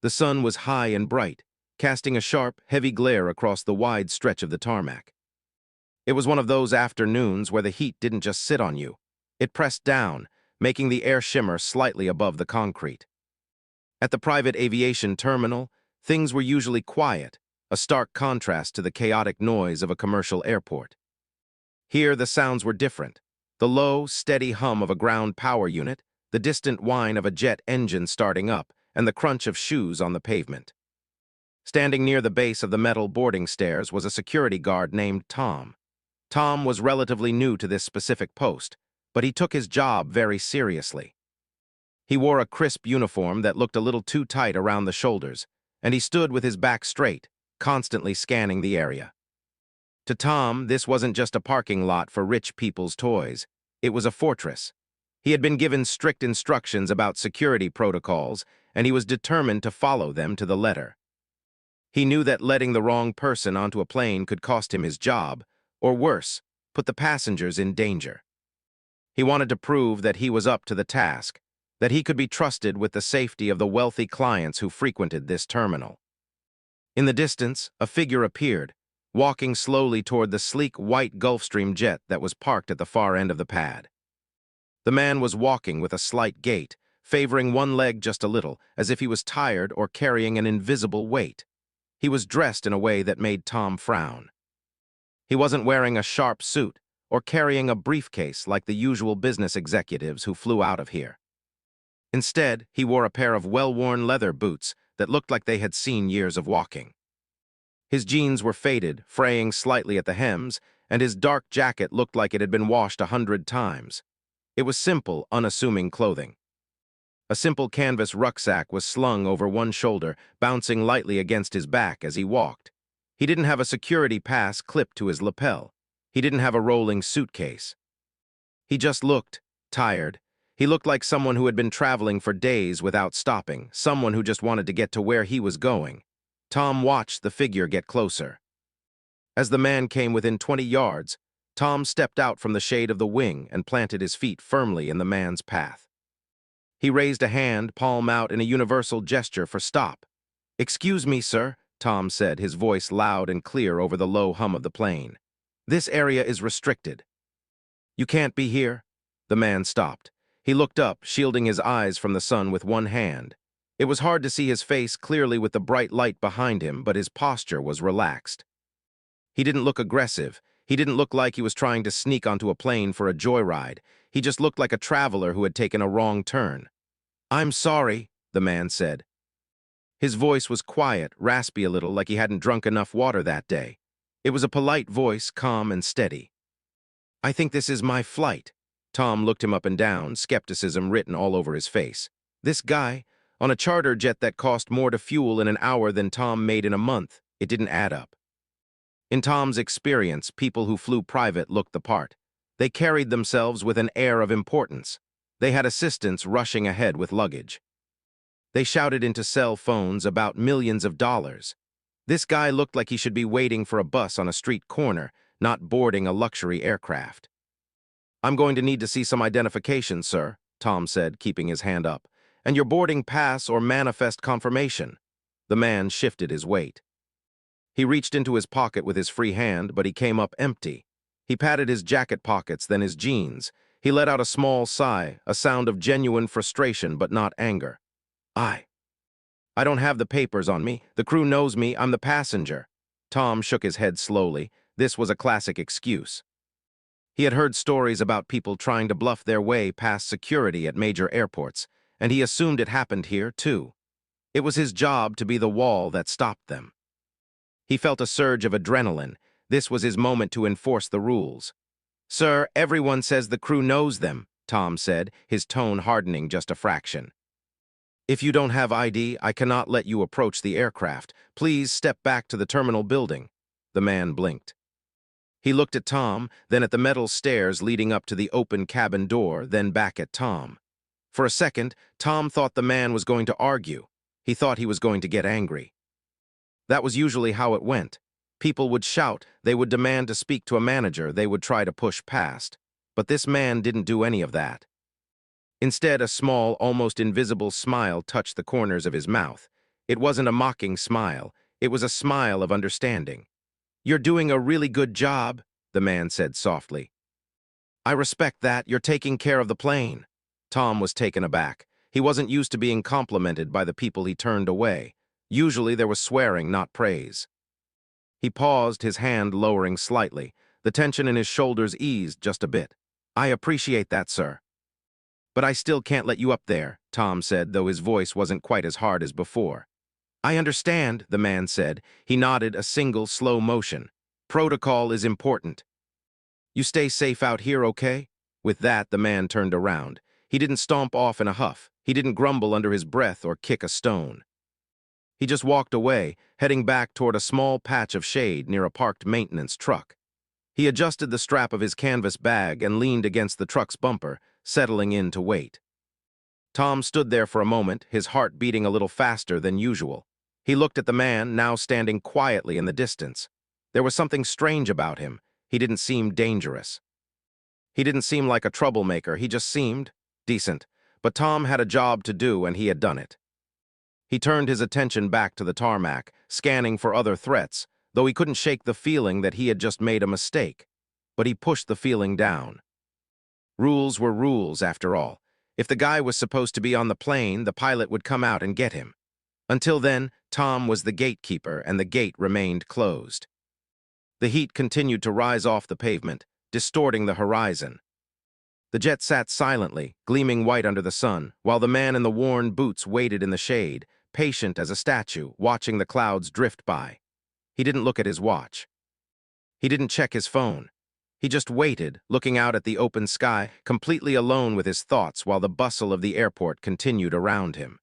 The sun was high and bright, casting a sharp, heavy glare across the wide stretch of the tarmac. It was one of those afternoons where the heat didn't just sit on you. It pressed down, making the air shimmer slightly above the concrete. At the private aviation terminal, things were usually quiet, a stark contrast to the chaotic noise of a commercial airport. Here, the sounds were different. The low, steady hum of a ground power unit, the distant whine of a jet engine starting up, and the crunch of shoes on the pavement. Standing near the base of the metal boarding stairs was a security guard named Tom. Tom was relatively new to this specific post, but he took his job very seriously. He wore a crisp uniform that looked a little too tight around the shoulders, and he stood with his back straight, constantly scanning the area. To Tom, this wasn't just a parking lot for rich people's toys. It was a fortress. He had been given strict instructions about security protocols, and he was determined to follow them to the letter. He knew that letting the wrong person onto a plane could cost him his job, or worse, put the passengers in danger. He wanted to prove that he was up to the task, that he could be trusted with the safety of the wealthy clients who frequented this terminal. In the distance, a figure appeared, walking slowly toward the sleek white Gulfstream jet that was parked at the far end of the pad. The man was walking with a slight gait, favoring one leg just a little, as if he was tired or carrying an invisible weight. He was dressed in a way that made Tom frown. He wasn't wearing a sharp suit or carrying a briefcase like the usual business executives who flew out of here. Instead, he wore a pair of well-worn leather boots that looked like they had seen years of walking. His jeans were faded, fraying slightly at the hems, and his dark jacket looked like it had been washed 100 times. It was simple, unassuming clothing. A simple canvas rucksack was slung over one shoulder, bouncing lightly against his back as he walked. He didn't have a security pass clipped to his lapel. He didn't have a rolling suitcase. He just looked tired. He looked like someone who had been traveling for days without stopping, someone who just wanted to get to where he was going. Tom watched the figure get closer. As the man came within 20 yards, Tom stepped out from the shade of the wing and planted his feet firmly in the man's path. He raised a hand, palm out, in a universal gesture for stop. "Excuse me, sir," Tom said, his voice loud and clear over the low hum of the plane. "This area is restricted." "You can't be here." The man stopped. He looked up, shielding his eyes from the sun with one hand. It was hard to see his face clearly with the bright light behind him, but his posture was relaxed. He didn't look aggressive. He didn't look like he was trying to sneak onto a plane for a joyride. He just looked like a traveler who had taken a wrong turn. "I'm sorry," the man said. His voice was quiet, raspy a little, like he hadn't drunk enough water that day. It was a polite voice, calm and steady. "I think this is my flight." Tom looked him up and down, skepticism written all over his face. This guy, on a charter jet that cost more to fuel in an hour than Tom made in a month, it didn't add up. In Tom's experience, people who flew private looked the part. They carried themselves with an air of importance. They had assistants rushing ahead with luggage. They shouted into cell phones about millions of dollars. This guy looked like he should be waiting for a bus on a street corner, not boarding a luxury aircraft. "I'm going to need to see some identification, sir," Tom said, keeping his hand up. "And your boarding pass or manifest confirmation." The man shifted his weight. He reached into his pocket with his free hand, but he came up empty. He patted his jacket pockets, then his jeans. He let out a small sigh, a sound of genuine frustration but not anger. I don't have the papers on me. The crew knows me. I'm the passenger." Tom shook his head slowly. This was a classic excuse. He had heard stories about people trying to bluff their way past security at major airports, and he assumed it happened here, too. It was his job to be the wall that stopped them. He felt a surge of adrenaline. This was his moment to enforce the rules. "Sir, everyone says the crew knows them," Tom said, his tone hardening just a fraction. "If you don't have ID, I cannot let you approach the aircraft. Please step back to the terminal building." The man blinked. He looked at Tom, then at the metal stairs leading up to the open cabin door, then back at Tom. For a second, Tom thought the man was going to argue. He thought he was going to get angry. That was usually how it went. People would shout, they would demand to speak to a manager, they would try to push past. But this man didn't do any of that. Instead, a small, almost invisible smile touched the corners of his mouth. It wasn't a mocking smile. It was a smile of understanding. "You're doing a really good job," the man said softly. "I respect that. You're taking care of the plane." Tom was taken aback. He wasn't used to being complimented by the people he turned away. Usually there was swearing, not praise. He paused, his hand lowering slightly. The tension in his shoulders eased just a bit. "I appreciate that, sir." "But I still can't let you up there," Tom said, though his voice wasn't quite as hard as before. "I understand," the man said. He nodded, a single, slow motion. "Protocol is important. You stay safe out here, okay?" With that, the man turned around. He didn't stomp off in a huff. He didn't grumble under his breath or kick a stone. He just walked away, heading back toward a small patch of shade near a parked maintenance truck. He adjusted the strap of his canvas bag and leaned against the truck's bumper, settling in to wait. Tom stood there for a moment, his heart beating a little faster than usual. He looked at the man, now standing quietly in the distance. There was something strange about him. He didn't seem dangerous. He didn't seem like a troublemaker, he just seemed decent. But Tom had a job to do, and he had done it. He turned his attention back to the tarmac, scanning for other threats, though he couldn't shake the feeling that he had just made a mistake. But he pushed the feeling down. Rules were rules, after all. If the guy was supposed to be on the plane, the pilot would come out and get him. Until then, Tom was the gatekeeper, and the gate remained closed. The heat continued to rise off the pavement, distorting the horizon. The jet sat silently, gleaming white under the sun, while the man in the worn boots waited in the shade, patient as a statue, watching the clouds drift by. He didn't look at his watch. He didn't check his phone. He just waited, looking out at the open sky, completely alone with his thoughts while the bustle of the airport continued around him.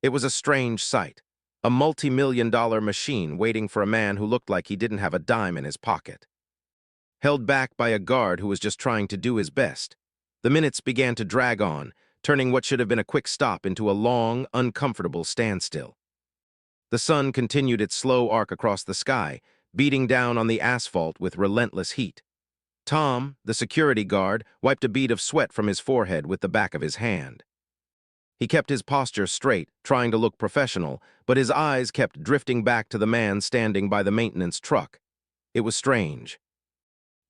It was a strange sight, a multi-million-dollar machine waiting for a man who looked like he didn't have a dime in his pocket. Held back by a guard who was just trying to do his best, the minutes began to drag on, turning what should have been a quick stop into a long, uncomfortable standstill. The sun continued its slow arc across the sky, beating down on the asphalt with relentless heat. Tom, the security guard, wiped a bead of sweat from his forehead with the back of his hand. He kept his posture straight, trying to look professional, but his eyes kept drifting back to the man standing by the maintenance truck. It was strange.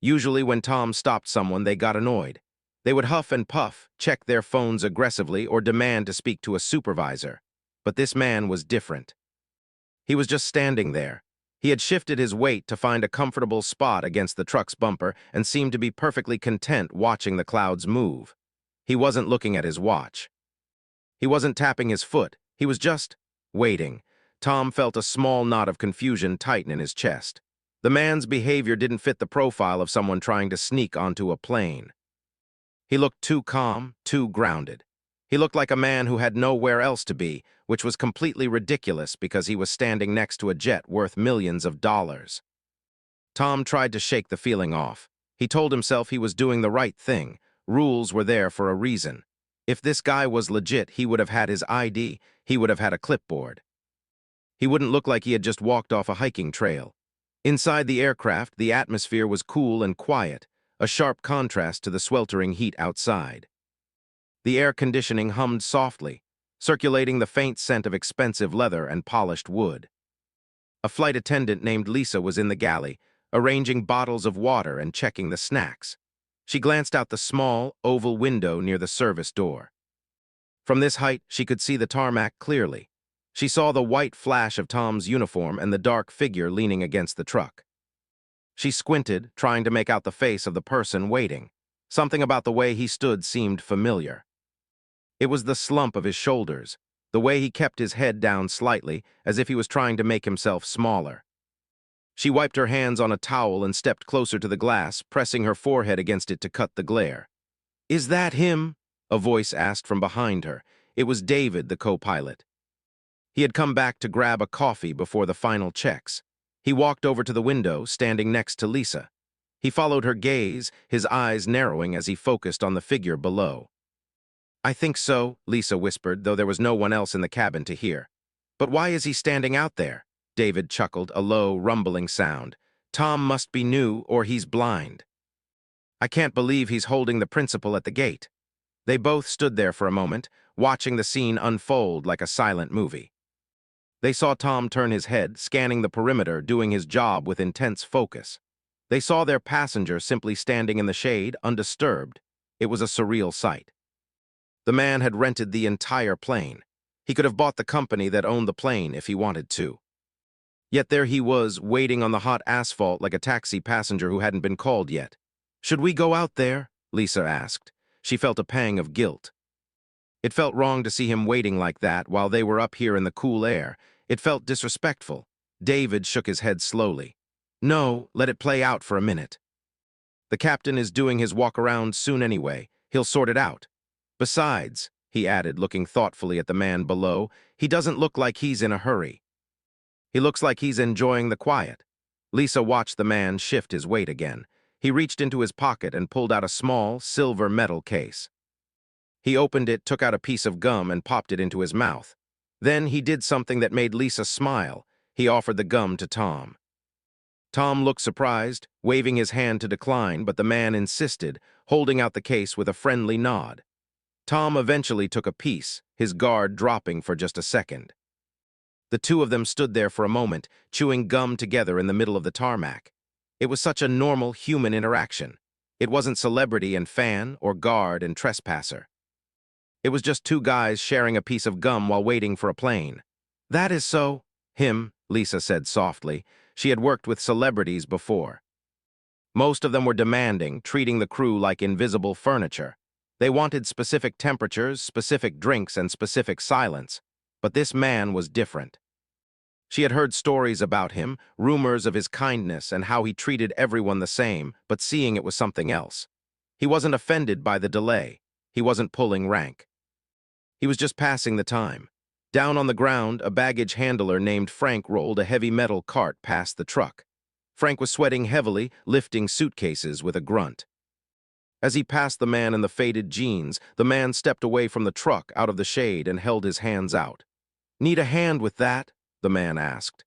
Usually when Tom stopped someone, they got annoyed. They would huff and puff, check their phones aggressively, or demand to speak to a supervisor. But this man was different. He was just standing there. He had shifted his weight to find a comfortable spot against the truck's bumper and seemed to be perfectly content watching the clouds move. He wasn't looking at his watch. He wasn't tapping his foot. He was just waiting. Tom felt a small knot of confusion tighten in his chest. The man's behavior didn't fit the profile of someone trying to sneak onto a plane. He looked too calm, too grounded. He looked like a man who had nowhere else to be, which was completely ridiculous because he was standing next to a jet worth millions of dollars. Tom tried to shake the feeling off. He told himself he was doing the right thing. Rules were there for a reason. If this guy was legit, he would have had his ID, he would have had a clipboard. He wouldn't look like he had just walked off a hiking trail. Inside the aircraft, the atmosphere was cool and quiet, a sharp contrast to the sweltering heat outside. The air conditioning hummed softly, circulating the faint scent of expensive leather and polished wood. A flight attendant named Lisa was in the galley, arranging bottles of water and checking the snacks. She glanced out the small, oval window near the service door. From this height, she could see the tarmac clearly. She saw the white flash of Tom's uniform and the dark figure leaning against the truck. She squinted, trying to make out the face of the person waiting. Something about the way he stood seemed familiar. It was the slump of his shoulders, the way he kept his head down slightly, as if he was trying to make himself smaller. She wiped her hands on a towel and stepped closer to the glass, pressing her forehead against it to cut the glare. "Is that him?" a voice asked from behind her. It was David, the co-pilot. He had come back to grab a coffee before the final checks. He walked over to the window, standing next to Lisa. He followed her gaze, his eyes narrowing as he focused on the figure below. "I think so," Lisa whispered, though there was no one else in the cabin to hear. "But why is he standing out there?" David chuckled, a low, rumbling sound. "Tom must be new, or he's blind. I can't believe he's holding the principal at the gate." They both stood there for a moment, watching the scene unfold like a silent movie. They saw Tom turn his head, scanning the perimeter, doing his job with intense focus. They saw their passenger simply standing in the shade, undisturbed. It was a surreal sight. The man had rented the entire plane. He could have bought the company that owned the plane if he wanted to. Yet there he was, waiting on the hot asphalt like a taxi passenger who hadn't been called yet. "Should we go out there?" Lisa asked. She felt a pang of guilt. It felt wrong to see him waiting like that while they were up here in the cool air. It felt disrespectful. David shook his head slowly. "No, let it play out for a minute. The captain is doing his walk-around soon anyway. He'll sort it out. Besides," he added, looking thoughtfully at the man below, "he doesn't look like he's in a hurry. He looks like he's enjoying the quiet." Lisa watched the man shift his weight again. He reached into his pocket and pulled out a small, silver metal case. He opened it, took out a piece of gum, and popped it into his mouth. Then he did something that made Lisa smile. He offered the gum to Tom. Tom looked surprised, waving his hand to decline, but the man insisted, holding out the case with a friendly nod. Tom eventually took a piece, his guard dropping for just a second. The two of them stood there for a moment, chewing gum together in the middle of the tarmac. It was such a normal human interaction. It wasn't celebrity and fan or guard and trespasser. It was just two guys sharing a piece of gum while waiting for a plane. "That is so." Lisa said softly. She had worked with celebrities before. Most of them were demanding, treating the crew like invisible furniture. They wanted specific temperatures, specific drinks, and specific silence. But this man was different. She had heard stories about him, rumors of his kindness and how he treated everyone the same, but seeing it was something else. He wasn't offended by the delay. He wasn't pulling rank. He was just passing the time. Down on the ground, a baggage handler named Frank rolled a heavy metal cart past the truck. Frank was sweating heavily, lifting suitcases with a grunt. As he passed the man in the faded jeans, the man stepped away from the truck out of the shade and held his hands out. "Need a hand with that?" the man asked.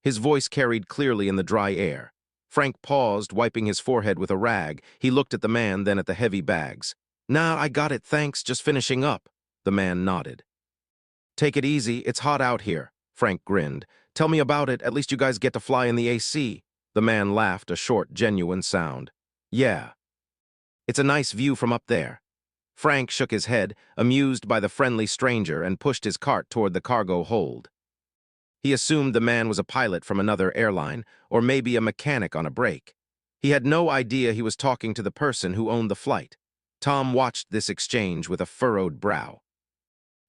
His voice carried clearly in the dry air. Frank paused, wiping his forehead with a rag. He looked at the man, then at the heavy bags. "Nah, I got it, thanks, just finishing up." The man nodded. "Take it easy, it's hot out here," Frank grinned. "Tell me about it, at least you guys get to fly in the AC." The man laughed, a short, genuine sound. "Yeah. It's a nice view from up there." Frank shook his head, amused by the friendly stranger, and pushed his cart toward the cargo hold. He assumed the man was a pilot from another airline, or maybe a mechanic on a break. He had no idea he was talking to the person who owned the flight. Tom watched this exchange with a furrowed brow.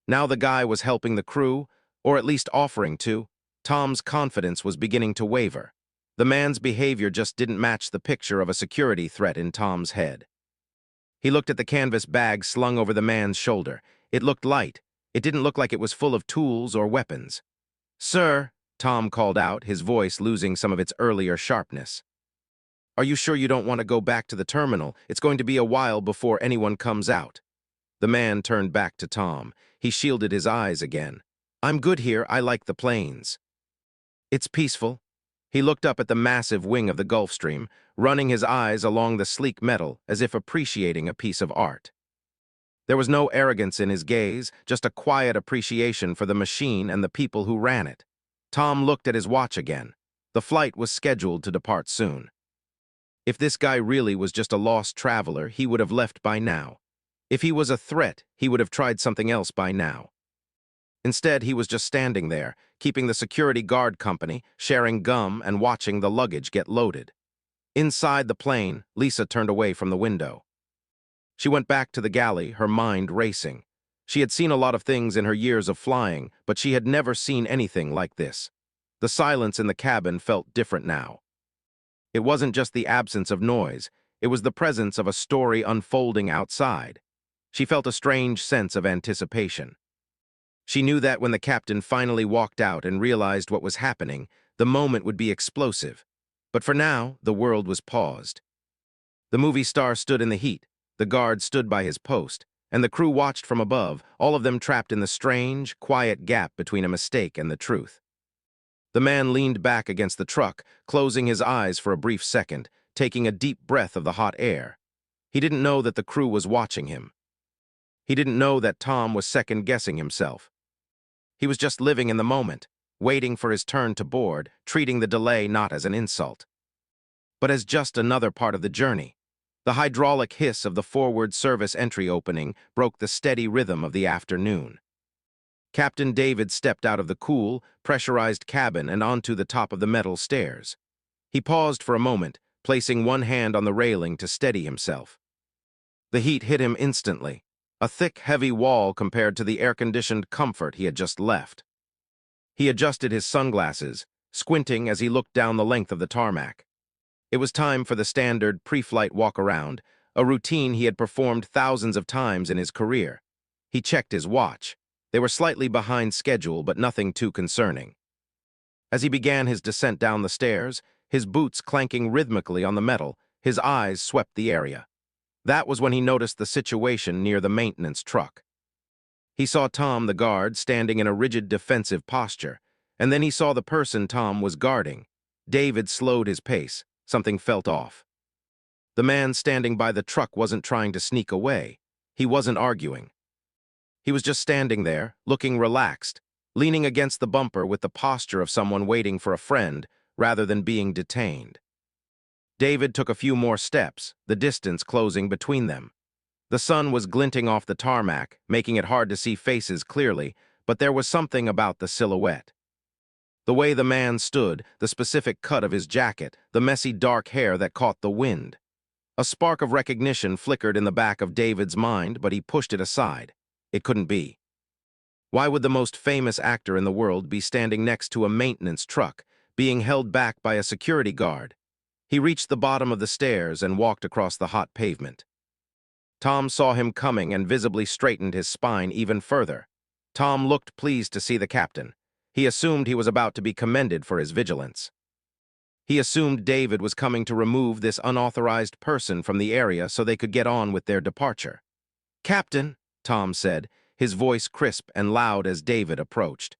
Now the guy was helping the crew, or at least offering to. Tom's confidence was beginning to waver. The man's behavior just didn't match the picture of a security threat in Tom's head. He looked at the canvas bag slung over the man's shoulder. It looked light. It didn't look like it was full of tools or weapons. "Sir," Tom called out, his voice losing some of its earlier sharpness. "Are you sure you don't want to go back to the terminal? It's going to be a while before anyone comes out." The man turned back to Tom. He shielded his eyes again. "I'm good here. I like the planes." "It's peaceful." He looked up at the massive wing of the Gulfstream, running his eyes along the sleek metal as if appreciating a piece of art. There was no arrogance in his gaze, just a quiet appreciation for the machine and the people who ran it. Tom looked at his watch again. The flight was scheduled to depart soon. If this guy really was just a lost traveler, he would have left by now. If he was a threat, he would have tried something else by now. Instead, he was just standing there, keeping the security guard company, sharing gum, and watching the luggage get loaded. Inside the plane, Lisa turned away from the window. She went back to the galley, her mind racing. She had seen a lot of things in her years of flying, but she had never seen anything like this. The silence in the cabin felt different now. It wasn't just the absence of noise, it was the presence of a story unfolding outside. She felt a strange sense of anticipation. She knew that when the captain finally walked out and realized what was happening, the moment would be explosive. But for now, the world was paused. The movie star stood in the heat, the guard stood by his post, and the crew watched from above, all of them trapped in the strange, quiet gap between a mistake and the truth. The man leaned back against the truck, closing his eyes for a brief second, taking a deep breath of the hot air. He didn't know that the crew was watching him. He didn't know that Tom was second-guessing himself. He was just living in the moment, waiting for his turn to board, treating the delay not as an insult, but as just another part of the journey. The hydraulic hiss of the forward service entry opening broke the steady rhythm of the afternoon. Captain David stepped out of the cool, pressurized cabin and onto the top of the metal stairs. He paused for a moment, placing one hand on the railing to steady himself. The heat hit him instantly, a thick, heavy wall compared to the air-conditioned comfort he had just left. He adjusted his sunglasses, squinting as he looked down the length of the tarmac. It was time for the standard pre-flight walk-around, a routine he had performed thousands of times in his career. He checked his watch. They were slightly behind schedule, but nothing too concerning. As he began his descent down the stairs, his boots clanking rhythmically on the metal, his eyes swept the area. That was when he noticed the situation near the maintenance truck. He saw Tom, the guard, standing in a rigid defensive posture, and then he saw the person Tom was guarding. David slowed his pace. Something felt off. The man standing by the truck wasn't trying to sneak away. He wasn't arguing. He was just standing there, looking relaxed, leaning against the bumper with the posture of someone waiting for a friend rather than being detained. David took a few more steps, the distance closing between them. The sun was glinting off the tarmac, making it hard to see faces clearly, but there was something about the silhouette. The way the man stood, the specific cut of his jacket, the messy dark hair that caught the wind. A spark of recognition flickered in the back of David's mind, but he pushed it aside. It couldn't be. Why would the most famous actor in the world be standing next to a maintenance truck, being held back by a security guard? He reached the bottom of the stairs and walked across the hot pavement. Tom saw him coming and visibly straightened his spine even further. Tom looked pleased to see the captain. He assumed he was about to be commended for his vigilance. He assumed David was coming to remove this unauthorized person from the area so they could get on with their departure. "Captain," Tom said, his voice crisp and loud as David approached.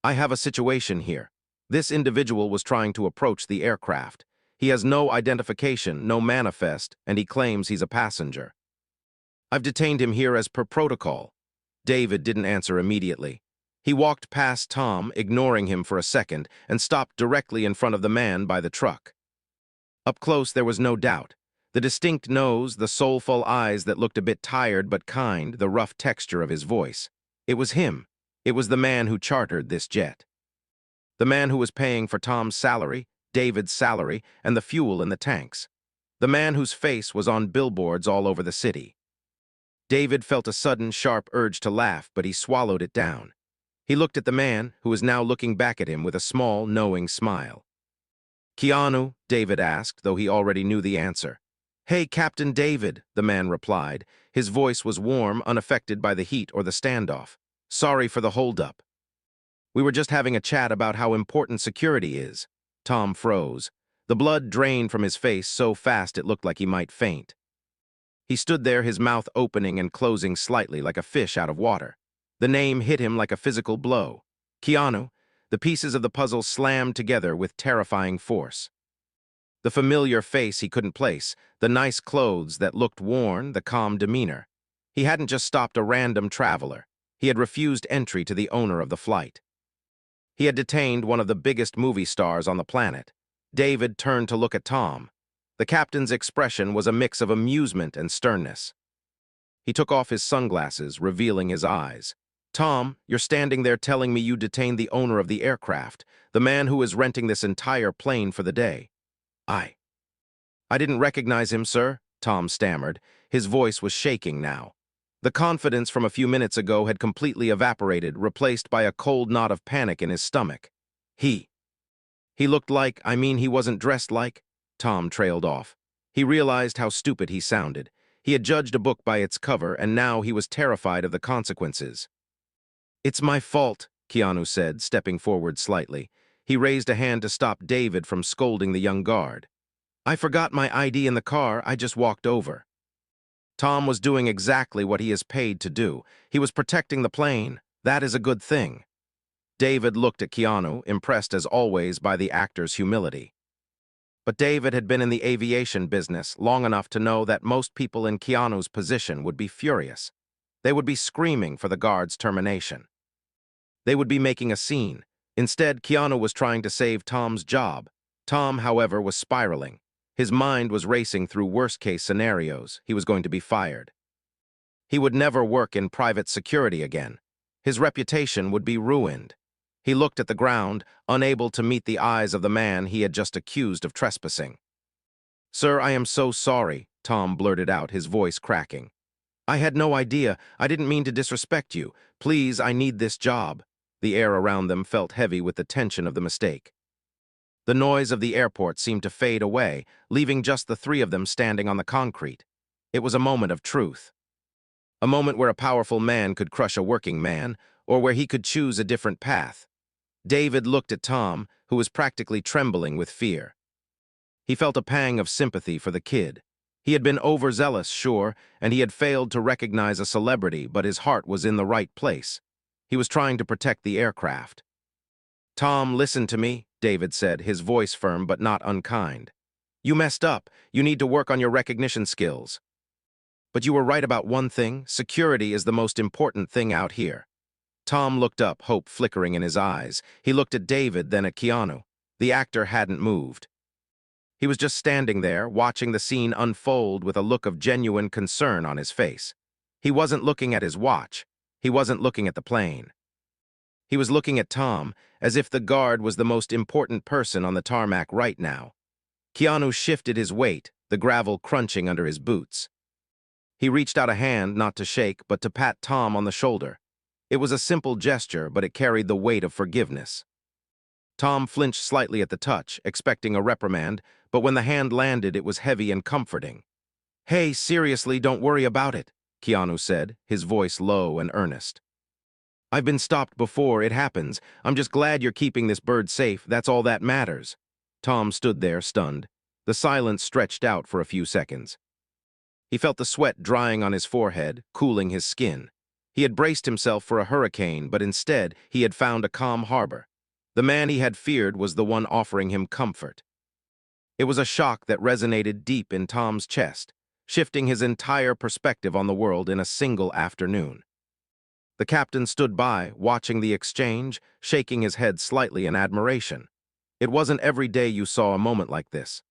"I have a situation here. This individual was trying to approach the aircraft. He has no identification, no manifest, and he claims he's a passenger. I've detained him here as per protocol." David didn't answer immediately. He walked past Tom, ignoring him for a second, and stopped directly in front of the man by the truck. Up close, there was no doubt. The distinct nose, the soulful eyes that looked a bit tired but kind, the rough texture of his voice. It was him. It was the man who chartered this jet. The man who was paying for Tom's salary, David's salary, and the fuel in the tanks. The man whose face was on billboards all over the city. David felt a sudden, sharp urge to laugh, but he swallowed it down. He looked at the man, who was now looking back at him with a small, knowing smile. "Keanu?" David asked, though he already knew the answer. "Hey, Captain David," the man replied. His voice was warm, unaffected by the heat or the standoff. "Sorry for the holdup. We were just having a chat about how important security is." Tom froze. The blood drained from his face so fast it looked like he might faint. He stood there, his mouth opening and closing slightly like a fish out of water. The name hit him like a physical blow. Keanu. The pieces of the puzzle slammed together with terrifying force. The familiar face he couldn't place, the nice clothes that looked worn, the calm demeanor. He hadn't just stopped a random traveler. He had refused entry to the owner of the flight. He had detained one of the biggest movie stars on the planet. David turned to look at Tom. The captain's expression was a mix of amusement and sternness. He took off his sunglasses, revealing his eyes. "Tom, you're standing there telling me you detained the owner of the aircraft, the man who is renting this entire plane for the day." I didn't recognize him, sir," Tom stammered. His voice was shaking now. The confidence from a few minutes ago had completely evaporated, replaced by a cold knot of panic in his stomach. He looked like, he wasn't dressed like," Tom trailed off. He realized how stupid he sounded. He had judged a book by its cover, and now he was terrified of the consequences. "It's my fault," Keanu said, stepping forward slightly. He raised a hand to stop David from scolding the young guard. "I forgot my ID in the car. I just walked over." Tom was doing exactly what he is paid to do. He was protecting the plane. That is a good thing. David looked at Keanu, impressed as always by the actor's humility. But David had been in the aviation business long enough to know that most people in Keanu's position would be furious. They would be screaming for the guard's termination. They would be making a scene. Instead, Keanu was trying to save Tom's job. Tom, however, was spiraling. His mind was racing through worst-case scenarios. He was going to be fired. He would never work in private security again. His reputation would be ruined. He looked at the ground, unable to meet the eyes of the man he had just accused of trespassing. "Sir, I am so sorry," Tom blurted out, his voice cracking. "I had no idea. I didn't mean to disrespect you. Please, I need this job." The air around them felt heavy with the tension of the mistake. The noise of the airport seemed to fade away, leaving just the three of them standing on the concrete. It was a moment of truth. A moment where a powerful man could crush a working man, or where he could choose a different path. David looked at Tom, who was practically trembling with fear. He felt a pang of sympathy for the kid. He had been overzealous, sure, and he had failed to recognize a celebrity, but his heart was in the right place. He was trying to protect the aircraft. "Tom, listen to me," David said, his voice firm but not unkind. "You messed up. You need to work on your recognition skills. But you were right about one thing. Security is the most important thing out here." Tom looked up, hope flickering in his eyes. He looked at David, then at Keanu. The actor hadn't moved. He was just standing there, watching the scene unfold with a look of genuine concern on his face. He wasn't looking at his watch. He wasn't looking at the plane. He was looking at Tom, as if the guard was the most important person on the tarmac right now. Keanu shifted his weight, the gravel crunching under his boots. He reached out a hand, not to shake, but to pat Tom on the shoulder. It was a simple gesture, but it carried the weight of forgiveness. Tom flinched slightly at the touch, expecting a reprimand, but when the hand landed, it was heavy and comforting. "Hey, seriously, don't worry about it," Keanu said, his voice low and earnest. "I've been stopped before, it happens. I'm just glad you're keeping this bird safe, that's all that matters." Tom stood there, stunned. The silence stretched out for a few seconds. He felt the sweat drying on his forehead, cooling his skin. He had braced himself for a hurricane, but instead he had found a calm harbor. The man he had feared was the one offering him comfort. It was a shock that resonated deep in Tom's chest, shifting his entire perspective on the world in a single afternoon. The captain stood by, watching the exchange, shaking his head slightly in admiration. It wasn't every day you saw a moment like this.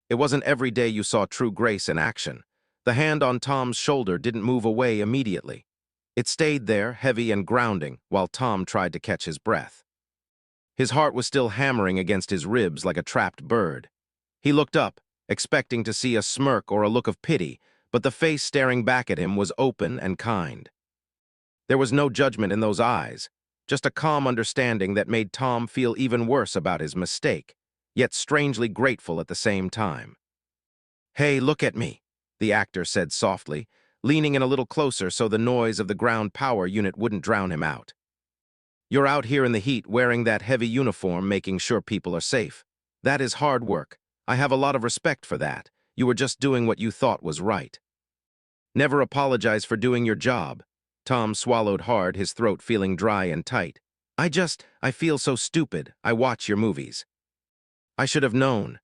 It wasn't every day you saw true grace in action. The hand on Tom's shoulder didn't move away immediately. It stayed there, heavy and grounding, while Tom tried to catch his breath. His heart was still hammering against his ribs like a trapped bird. He looked up, expecting to see a smirk or a look of pity, but the face staring back at him was open and kind. There was no judgment in those eyes, just a calm understanding that made Tom feel even worse about his mistake, yet strangely grateful at the same time. "Hey, look at me," the actor said softly, leaning in a little closer so the noise of the ground power unit wouldn't drown him out. "You're out here in the heat wearing that heavy uniform, making sure people are safe. That is hard work. I have a lot of respect for that. You were just doing what you thought was right. Never apologize for doing your job." Tom swallowed hard, his throat feeling dry and tight. I feel so stupid. I watch your movies. I should have known.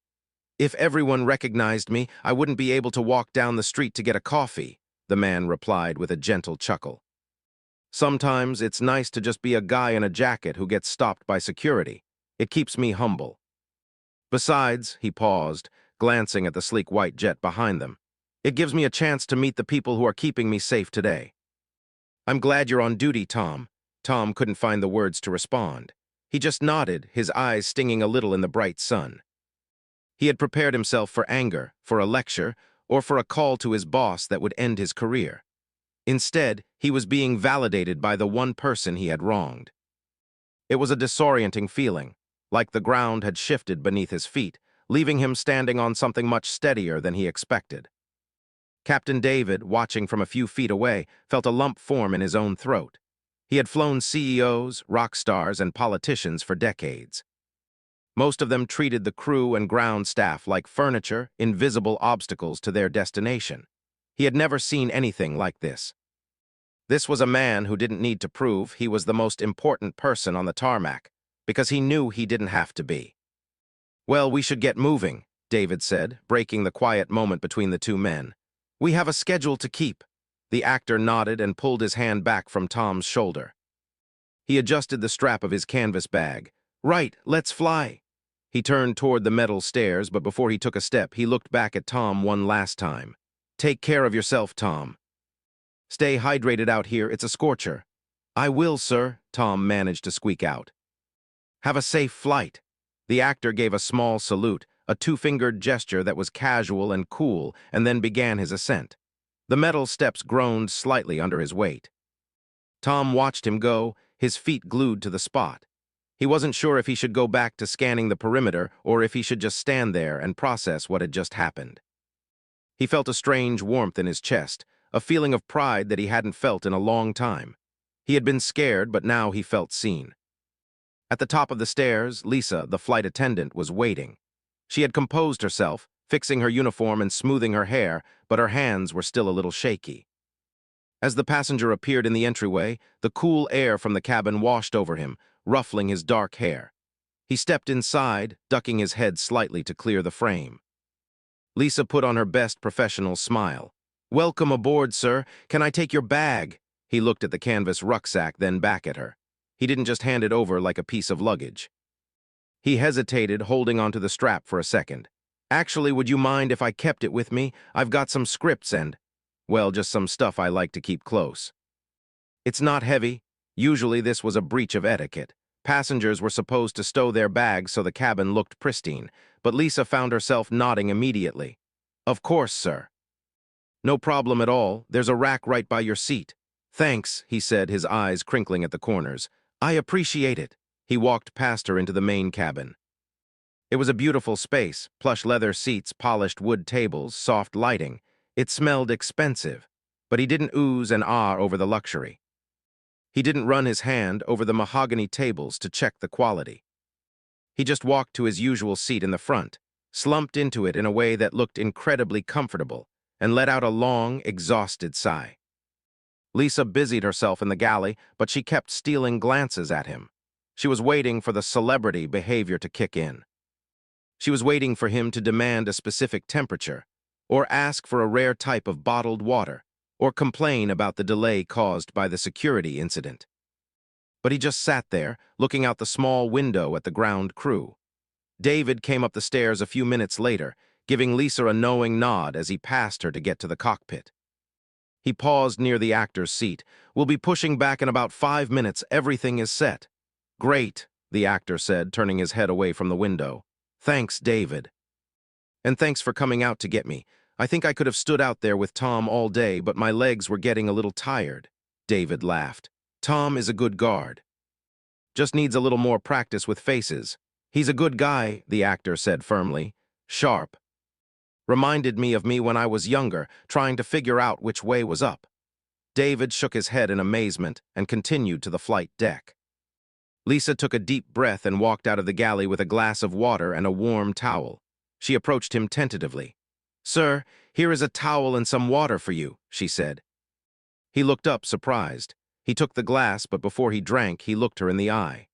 If everyone recognized me, I wouldn't be able to walk down the street to get a coffee," the man replied with a gentle chuckle. "Sometimes it's nice to just be a guy in a jacket who gets stopped by security. It keeps me humble. Besides," he paused, glancing at the sleek white jet behind them, "it gives me a chance to meet the people who are keeping me safe today." "I'm glad you're on duty, Tom." Tom couldn't find the words to respond. He just nodded, his eyes stinging a little in the bright sun. He had prepared himself for anger, for a lecture, or for a call to his boss that would end his career. Instead, he was being validated by the one person he had wronged. It was a disorienting feeling, like the ground had shifted beneath his feet, leaving him standing on something much steadier than he expected. Captain David, watching from a few feet away, felt a lump form in his own throat. He had flown CEOs, rock stars, and politicians for decades. Most of them treated the crew and ground staff like furniture, invisible obstacles to their destination. He had never seen anything like this. This was a man who didn't need to prove he was the most important person on the tarmac, because he knew he didn't have to be. "Well, we should get moving," David said, breaking the quiet moment between the two men. "We have a schedule to keep." The actor nodded and pulled his hand back from Tom's shoulder. He adjusted the strap of his canvas bag. "Right, let's fly." He turned toward the metal stairs, but before he took a step, he looked back at Tom one last time. "Take care of yourself, Tom. Stay hydrated out here, it's a scorcher." "I will, sir," Tom managed to squeak out. "Have a safe flight." The actor gave a small salute, a two-fingered gesture that was casual and cool, and then began his ascent. The metal steps groaned slightly under his weight. Tom watched him go, his feet glued to the spot. He wasn't sure if he should go back to scanning the perimeter or if he should just stand there and process what had just happened. He felt a strange warmth in his chest, a feeling of pride that he hadn't felt in a long time. He had been scared, but now he felt seen. At the top of the stairs, Lisa, the flight attendant, was waiting. She had composed herself, fixing her uniform and smoothing her hair, but her hands were still a little shaky. As the passenger appeared in the entryway, the cool air from the cabin washed over him, ruffling his dark hair. He stepped inside, ducking his head slightly to clear the frame. Lisa put on her best professional smile. "Welcome aboard, sir. Can I take your bag?" He looked at the canvas rucksack, then back at her. He didn't just hand it over like a piece of luggage. He hesitated, holding onto the strap for a second. "Actually, would you mind if I kept it with me? I've got some scripts and, well, just some stuff I like to keep close." "It's not heavy." Usually this was a breach of etiquette. Passengers were supposed to stow their bags so the cabin looked pristine, but Lisa found herself nodding immediately. "Of course, sir." "No problem at all. There's a rack right by your seat." "Thanks," he said, his eyes crinkling at the corners. "I appreciate it." He walked past her into the main cabin. It was a beautiful space, plush leather seats, polished wood tables, soft lighting. It smelled expensive, but he didn't ooze and ah over the luxury. He didn't run his hand over the mahogany tables to check the quality. He just walked to his usual seat in the front, slumped into it in a way that looked incredibly comfortable, and let out a long, exhausted sigh. Lisa busied herself in the galley, but she kept stealing glances at him. She was waiting for the celebrity behavior to kick in. She was waiting for him to demand a specific temperature, or ask for a rare type of bottled water, or complain about the delay caused by the security incident. But he just sat there, looking out the small window at the ground crew. David came up the stairs a few minutes later, giving Lisa a knowing nod as he passed her to get to the cockpit. He paused near the actor's seat. "We'll be pushing back in about 5 minutes. Everything is set." "Great," the actor said, turning his head away from the window. "Thanks, David. And thanks for coming out to get me. I think I could have stood out there with Tom all day, but my legs were getting a little tired." David laughed. "Tom is a good guard. Just needs a little more practice with faces." "He's a good guy," the actor said firmly. "Sharp. Reminded me of me when I was younger, trying to figure out which way was up." David shook his head in amazement and continued to the flight deck. Lisa took a deep breath and walked out of the galley with a glass of water and a warm towel. She approached him tentatively. "Sir, here is a towel and some water for you," she said. He looked up, surprised. He took the glass, but before he drank, he looked her in the eye.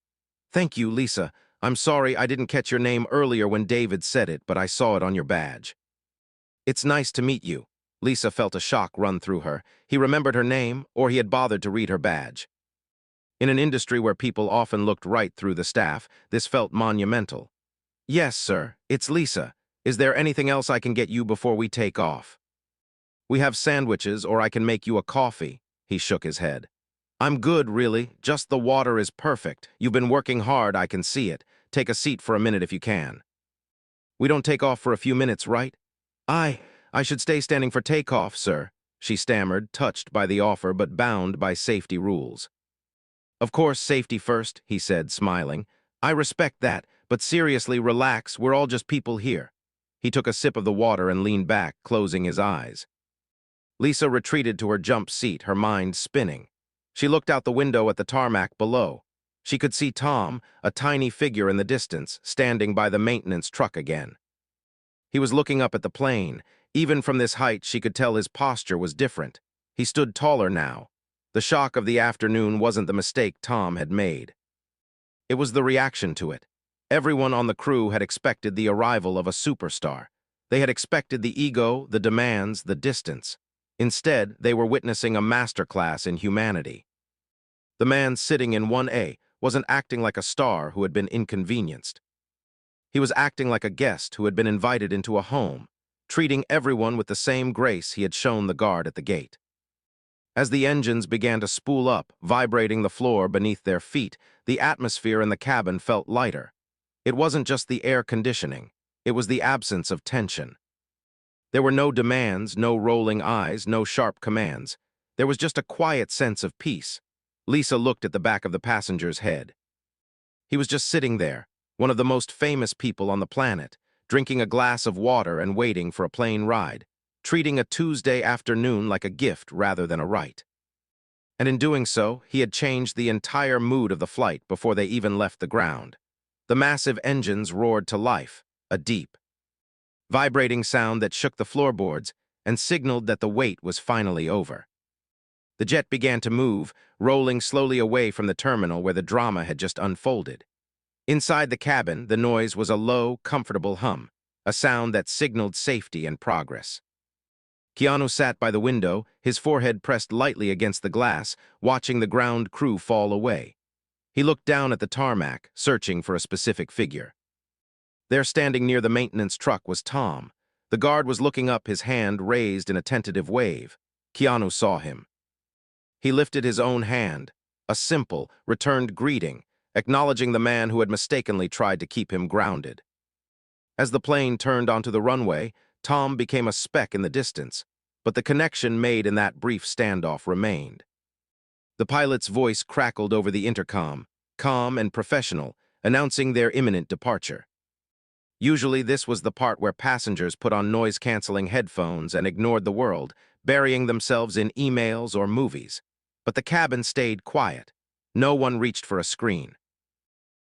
"Thank you, Lisa. I'm sorry I didn't catch your name earlier when David said it, but I saw it on your badge." "It's nice to meet you." Lisa felt a shock run through her. He remembered her name, or he had bothered to read her badge. In an industry where people often looked right through the staff, this felt monumental. "Yes, sir, it's Lisa. Is there anything else I can get you before we take off?" "We have sandwiches, or I can make you a coffee." He shook his head. "I'm good, really. Just the water is perfect. You've been working hard, I can see it. Take a seat for a minute if you can." "We don't take off for a few minutes, right?" I should stay standing for takeoff, sir," she stammered, touched by the offer but bound by safety rules. "Of course, safety first," he said, smiling. "I respect that, but seriously, relax, we're all just people here." He took a sip of the water and leaned back, closing his eyes. Lisa retreated to her jump seat, her mind spinning. She looked out the window at the tarmac below. She could see Tom, a tiny figure in the distance, standing by the maintenance truck again. He was looking up at the plane. Even from this height, she could tell his posture was different. He stood taller now. The shock of the afternoon wasn't the mistake Tom had made. It was the reaction to it. Everyone on the crew had expected the arrival of a superstar. They had expected the ego, the demands, the distance. Instead, they were witnessing a masterclass in humanity. The man sitting in 1A wasn't acting like a star who had been inconvenienced. He was acting like a guest who had been invited into a home, treating everyone with the same grace he had shown the guard at the gate. As the engines began to spool up, vibrating the floor beneath their feet, the atmosphere in the cabin felt lighter. It wasn't just the air conditioning, it was the absence of tension. There were no demands, no rolling eyes, no sharp commands. There was just a quiet sense of peace. Lisa looked at the back of the passenger's head. He was just sitting there, one of the most famous people on the planet, drinking a glass of water and waiting for a plane ride, treating a Tuesday afternoon like a gift rather than a right. And in doing so, he had changed the entire mood of the flight before they even left the ground. The massive engines roared to life, a deep, vibrating sound that shook the floorboards and signaled that the wait was finally over. The jet began to move, rolling slowly away from the terminal where the drama had just unfolded. Inside the cabin, the noise was a low, comfortable hum, a sound that signaled safety and progress. Keanu sat by the window, his forehead pressed lightly against the glass, watching the ground crew fall away. He looked down at the tarmac, searching for a specific figure. There, standing near the maintenance truck, was Tom. The guard was looking up, his hand raised in a tentative wave. Keanu saw him. He lifted his own hand, a simple, returned greeting, acknowledging the man who had mistakenly tried to keep him grounded. As the plane turned onto the runway, Tom became a speck in the distance, but the connection made in that brief standoff remained. The pilot's voice crackled over the intercom, calm and professional, announcing their imminent departure. Usually this was the part where passengers put on noise-canceling headphones and ignored the world, burying themselves in emails or movies. But the cabin stayed quiet. No one reached for a screen.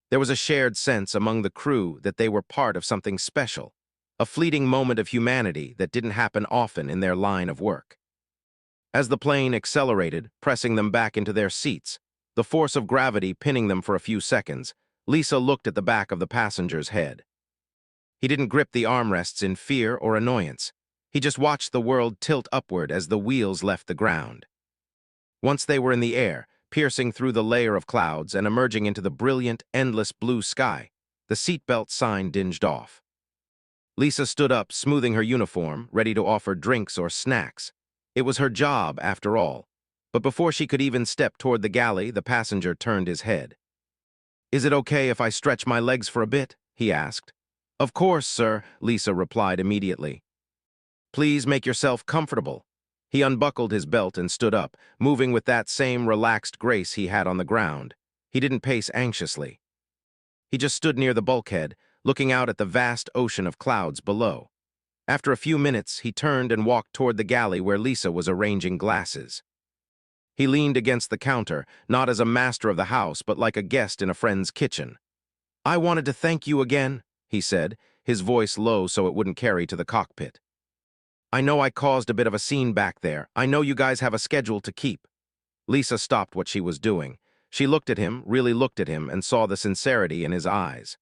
There was a shared sense among the crew that they were part of something special, a fleeting moment of humanity that didn't happen often in their line of work. As the plane accelerated, pressing them back into their seats, the force of gravity pinning them for a few seconds, Lisa looked at the back of the passenger's head. He didn't grip the armrests in fear or annoyance. He just watched the world tilt upward as the wheels left the ground. Once they were in the air, piercing through the layer of clouds and emerging into the brilliant, endless blue sky, the seatbelt sign dinged off. Lisa stood up, smoothing her uniform, ready to offer drinks or snacks. It was her job, after all. But before she could even step toward the galley, the passenger turned his head. "Is it okay if I stretch my legs for a bit?" he asked. "Of course, sir," Lisa replied immediately. "Please make yourself comfortable." He unbuckled his belt and stood up, moving with that same relaxed grace he had on the ground. He didn't pace anxiously. He just stood near the bulkhead, looking out at the vast ocean of clouds below. After a few minutes, he turned and walked toward the galley where Lisa was arranging glasses. He leaned against the counter, not as a master of the house, but like a guest in a friend's kitchen. "I wanted to thank you again," he said, his voice low so it wouldn't carry to the cockpit. "I know I caused a bit of a scene back there. I know you guys have a schedule to keep." Lisa stopped what she was doing. She looked at him, really looked at him, and saw the sincerity in his eyes.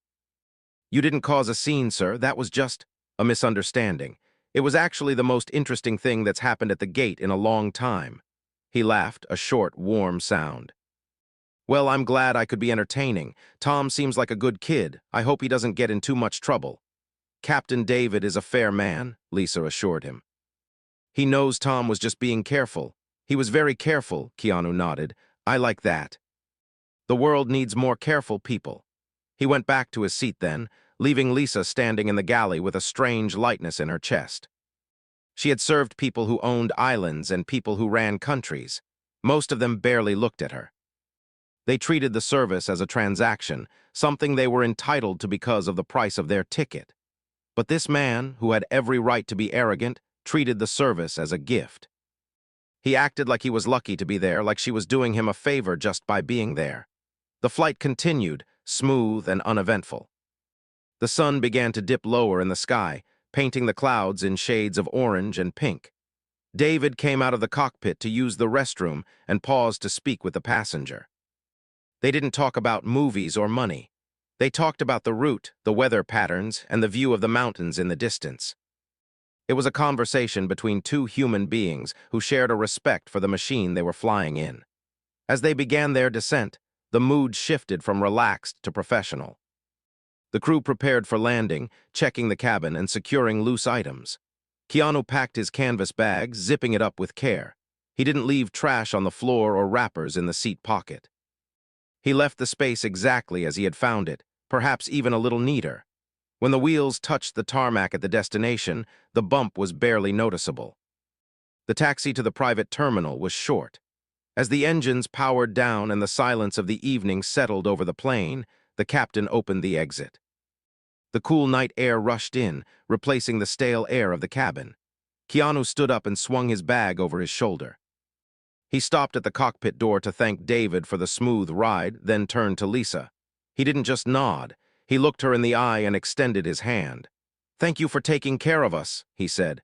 "You didn't cause a scene, sir. That was just a misunderstanding. It was actually the most interesting thing that's happened at the gate in a long time." He laughed, a short, warm sound. "Well, I'm glad I could be entertaining. Tom seems like a good kid. I hope he doesn't get in too much trouble." "Captain David is a fair man," Lisa assured him. "He knows Tom was just being careful." "He was very careful," Keanu nodded. "I like that. The world needs more careful people." He went back to his seat then, leaving Lisa standing in the galley with a strange lightness in her chest. She had served people who owned islands and people who ran countries. Most of them barely looked at her. They treated the service as a transaction, something they were entitled to because of the price of their ticket. But this man, who had every right to be arrogant, treated the service as a gift. He acted like he was lucky to be there, like she was doing him a favor just by being there. The flight continued, smooth and uneventful. The sun began to dip lower in the sky, painting the clouds in shades of orange and pink. David came out of the cockpit to use the restroom and paused to speak with the passenger. They didn't talk about movies or money. They talked about the route, the weather patterns, and the view of the mountains in the distance. It was a conversation between two human beings who shared a respect for the machine they were flying in. As they began their descent, the mood shifted from relaxed to professional. The crew prepared for landing, checking the cabin and securing loose items. Keanu packed his canvas bag, zipping it up with care. He didn't leave trash on the floor or wrappers in the seat pocket. He left the space exactly as he had found it, perhaps even a little neater. When the wheels touched the tarmac at the destination, the bump was barely noticeable. The taxi to the private terminal was short. As the engines powered down and the silence of the evening settled over the plane, the captain opened the exit. The cool night air rushed in, replacing the stale air of the cabin. Keanu stood up and swung his bag over his shoulder. He stopped at the cockpit door to thank David for the smooth ride, then turned to Lisa. He didn't just nod. He looked her in the eye and extended his hand. "Thank you for taking care of us," he said.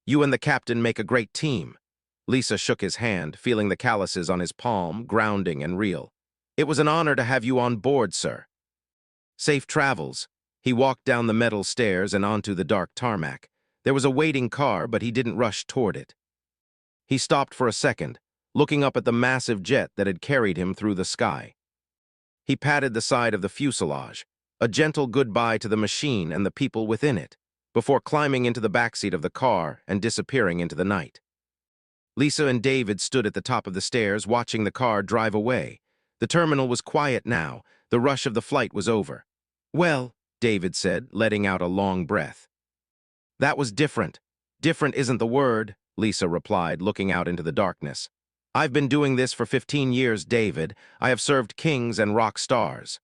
"You and the captain make a great team." Lisa shook his hand, feeling the calluses on his palm, grounding and real. "It was an honor to have you on board, sir." "Safe travels." He walked down the metal stairs and onto the dark tarmac. There was a waiting car, but he didn't rush toward it. He stopped for a second, looking up at the massive jet that had carried him through the sky. He patted the side of the fuselage, a gentle goodbye to the machine and the people within it, before climbing into the backseat of the car and disappearing into the night. Lisa and David stood at the top of the stairs watching the car drive away. The terminal was quiet now. The rush of the flight was over. "Well," David said, letting out a long breath. "That was different." "Different isn't the word," Lisa replied, looking out into the darkness. "I've been doing this for 15 years, David. I have served kings and rock stars.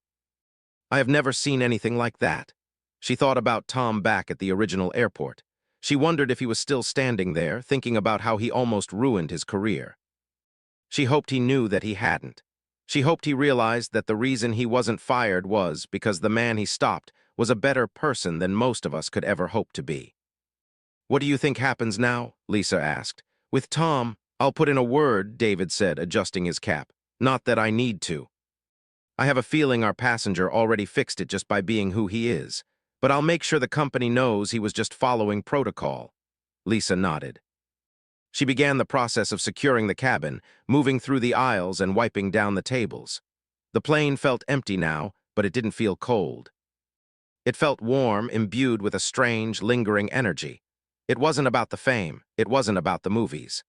I have never seen anything like that." She thought about Tom back at the original airport. She wondered if he was still standing there, thinking about how he almost ruined his career. She hoped he knew that he hadn't. She hoped he realized that the reason he wasn't fired was because the man he stopped was a better person than most of us could ever hope to be. "What do you think happens now?" Lisa asked. "With Tom, I'll put in a word," David said, adjusting his cap. "Not that I need to. I have a feeling our passenger already fixed it just by being who he is. But I'll make sure the company knows he was just following protocol." Lisa nodded. She began the process of securing the cabin, moving through the aisles and wiping down the tables. The plane felt empty now, but it didn't feel cold. It felt warm, imbued with a strange, lingering energy. It wasn't about the fame. It wasn't about the movies.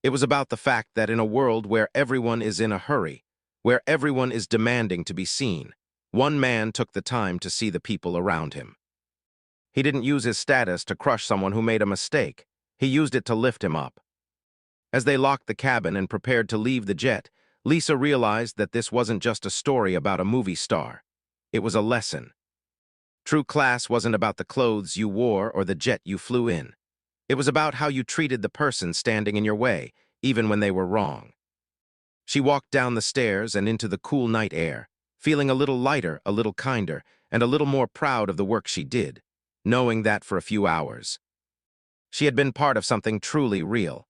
It was about the fact that in a world where everyone is in a hurry, where everyone is demanding to be seen, one man took the time to see the people around him. He didn't use his status to crush someone who made a mistake. He used it to lift him up. As they locked the cabin and prepared to leave the jet, Lisa realized that this wasn't just a story about a movie star. It was a lesson. True class wasn't about the clothes you wore or the jet you flew in. It was about how you treated the person standing in your way, even when they were wrong. She walked down the stairs and into the cool night air, feeling a little lighter, a little kinder, and a little more proud of the work she did, knowing that for a few hours she had been part of something truly real.